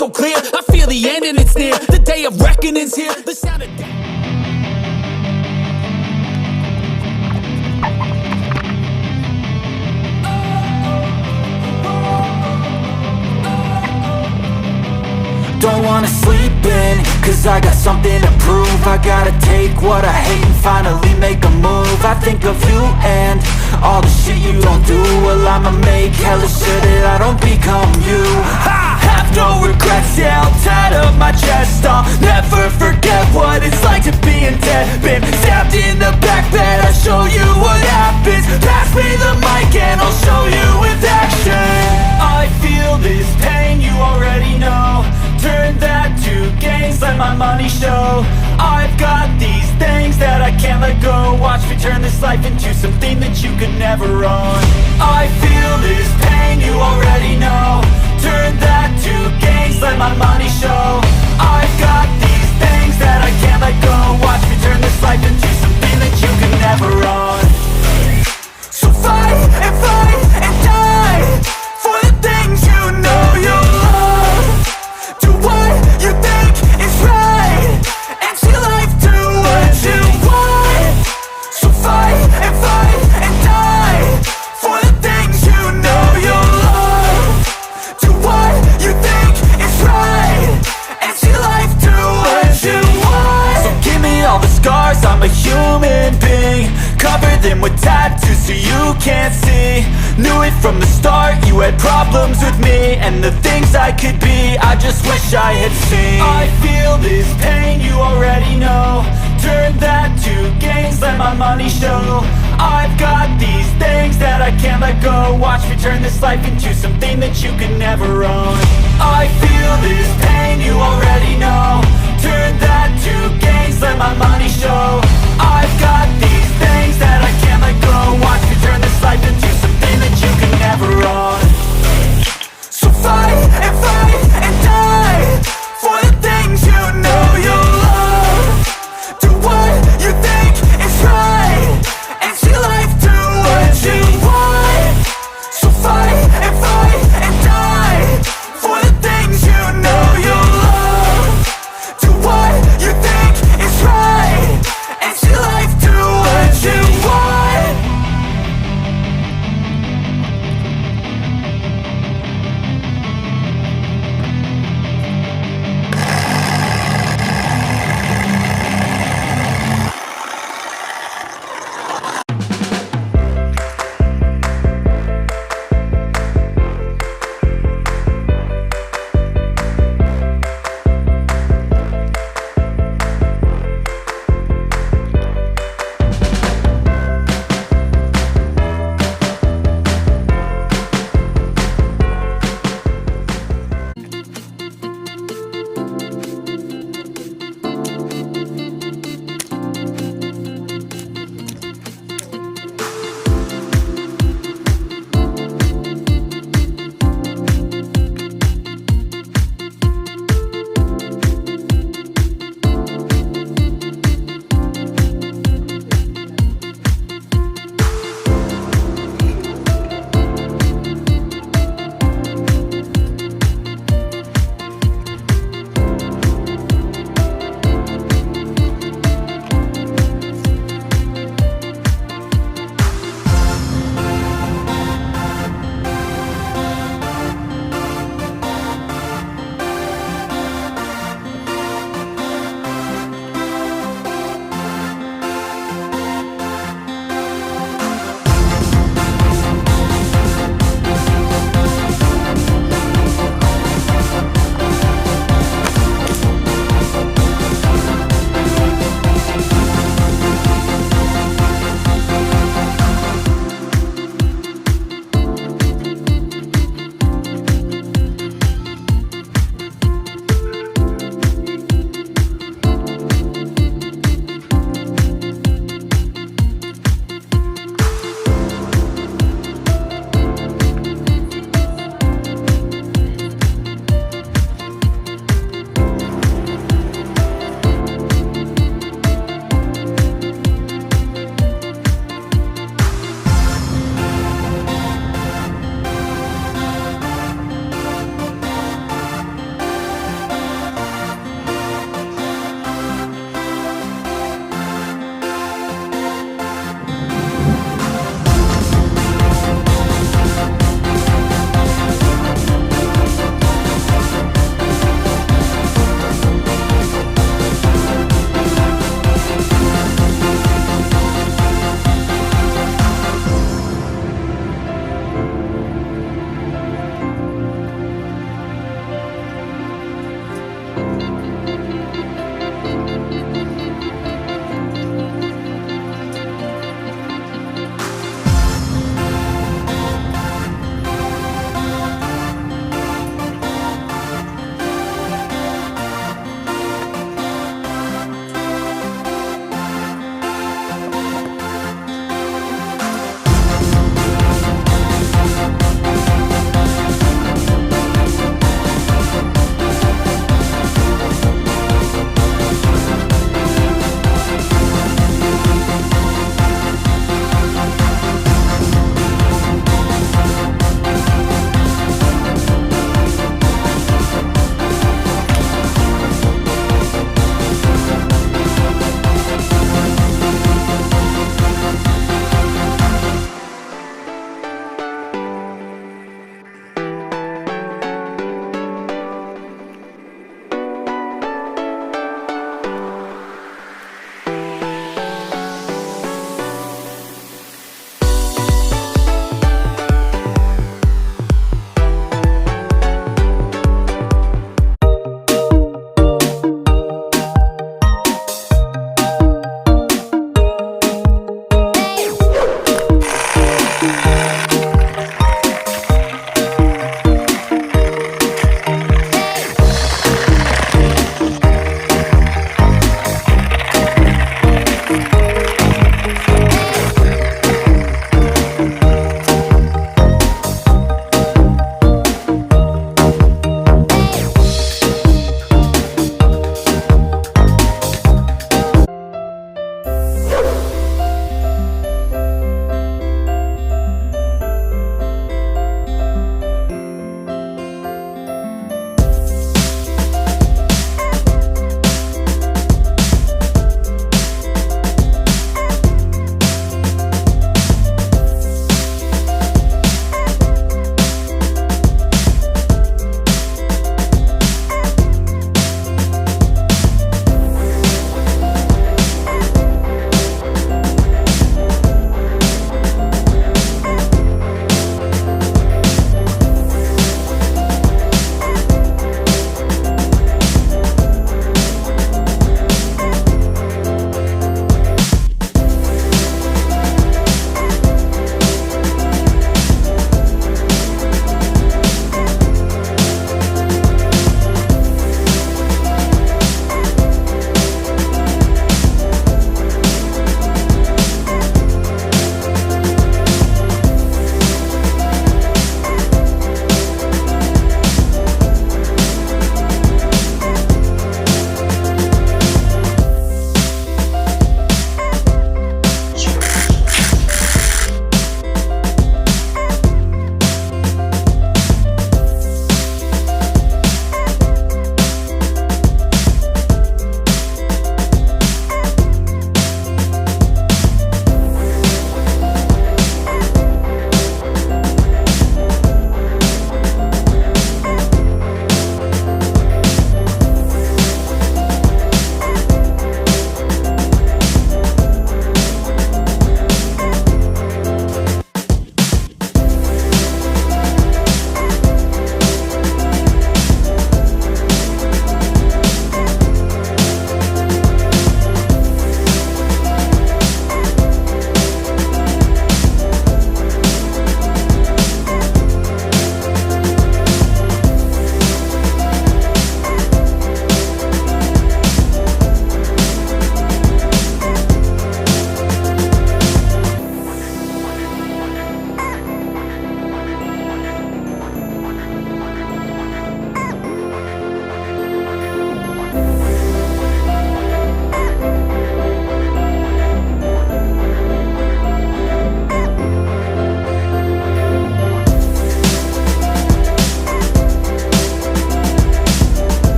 so clear. I feel the end and it's near. The day of reckoning's here. The sound of Don't wanna sleep in, cause I got something to prove. I gotta take what I hate and finally make a move. I think of you and all the shit you don't do. Well, I'ma make hella sure that I don't become you. I have no regrets, yeah, I'll tie up my chest. I'll never forget what it's like to be in debt. Been stabbed in the back bed, I'll show you what happens. Pass me the mic and I'll show you with action. I feel this pain, you already know. Turn that to gains, let my money show. I've got these things that I can't let go. Watch me turn this life into something that you could never own. I feel this pain, you already know. Turn that to gains, let my money show. I've got these things that I can't let go. Watch me turn this life into something that you could never own. So fight and die for the things you know you love. Do what you think is right, and see life do what you want. So fight and die for the things you know you love. Do what you think is right, and see life do what you want. So give me all the scars, I'm a human being. Cover them with tattoos so you can't see. Knew it from the start, you had problems with me and the things I could be, I just wish I had seen. I feel this pain, you already know. Turn that to gains, let my money show. I've got these things that I can't let go. Watch me turn this life into something that you could never own. I feel this pain, you already know. Turn that to gains, let my money show. I've got these things that I can't let go. Watch me turn this life into something that you can never own. So fight and die for the things you know you love. Do what you think is right, and see life do what you want. So fight and die for the things you know you love. Do what you think is right,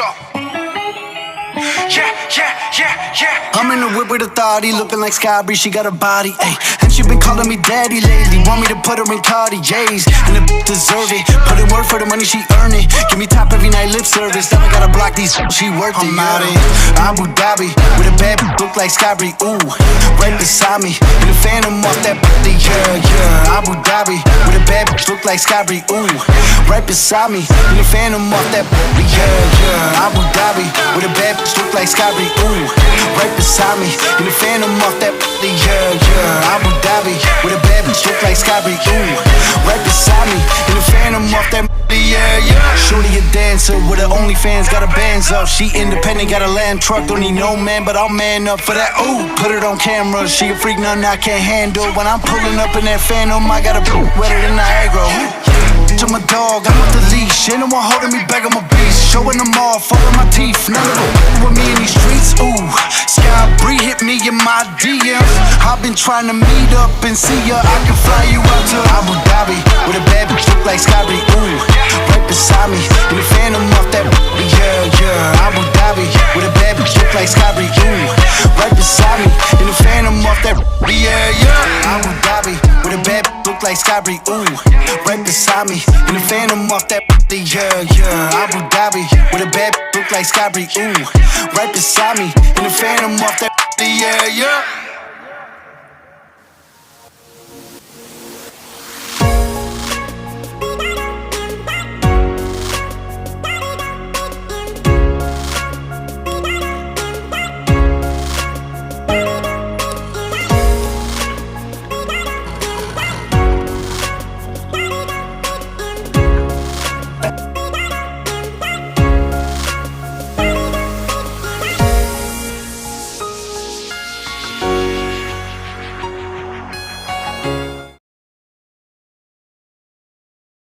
go. Yeah, yeah, yeah, yeah. I'm in the whip with authority, looking like Sky Bree, she got a body, ayy. And she been calling me daddy lately, want me to put her in Cartier's. And the deserve it, put in work for the money, she earn it. Give me top every night, lip service, now I gotta block these, she worth it. I'm out in Abu Dhabi, with a bad look like Sky Bree, ooh. Right beside me, in the phantom off that body, yeah, yeah. Abu Dhabi, with a bad look like Sky Bree, ooh. Right beside me, in the phantom off that body, yeah, yeah. Abu Dhabi, with a bad look like Sky Bree, ooh. Right beside me, in the phantom off that body, yeah, yeah. Abu Dhabi, with a bad bitch look like Sky Bree, ooh. Right beside me, in the phantom off that body, yeah, yeah. Shorty a dancer with her OnlyFans, got her bands up. She independent, got a land truck, don't need no man, but I'll man up for that, ooh. Put it on camera, she a freak, nothing I can't handle. When I'm pulling up in that phantom, I got a wetter than Niagara. To my dog, I'm with the leash. Ain't no one holding me back, I'm a beast. Showing them all, falling my teeth. None of them with me in these streets, ooh. Sky Bree hit me in my DMs. I've been trying to meet up and see ya. I can fly you out to Abu Dhabi, with a bad bitch look like Sky Bree, ooh. Right beside me, in the phantom off that body, yeah, yeah. Abu Dhabi, with a bad bitch look like Sky Bree, ooh. Right beside me, in the phantom off that body, yeah, yeah. Abu Dhabi, with a bad bitch look like Sky Bree, ooh. Right beside me, in the phantom off that body, yeah, yeah. Abu Dhabi, with a bad bitch look like Sky Bree, ooh. Right beside me, in the phantom off that body, yeah, yeah.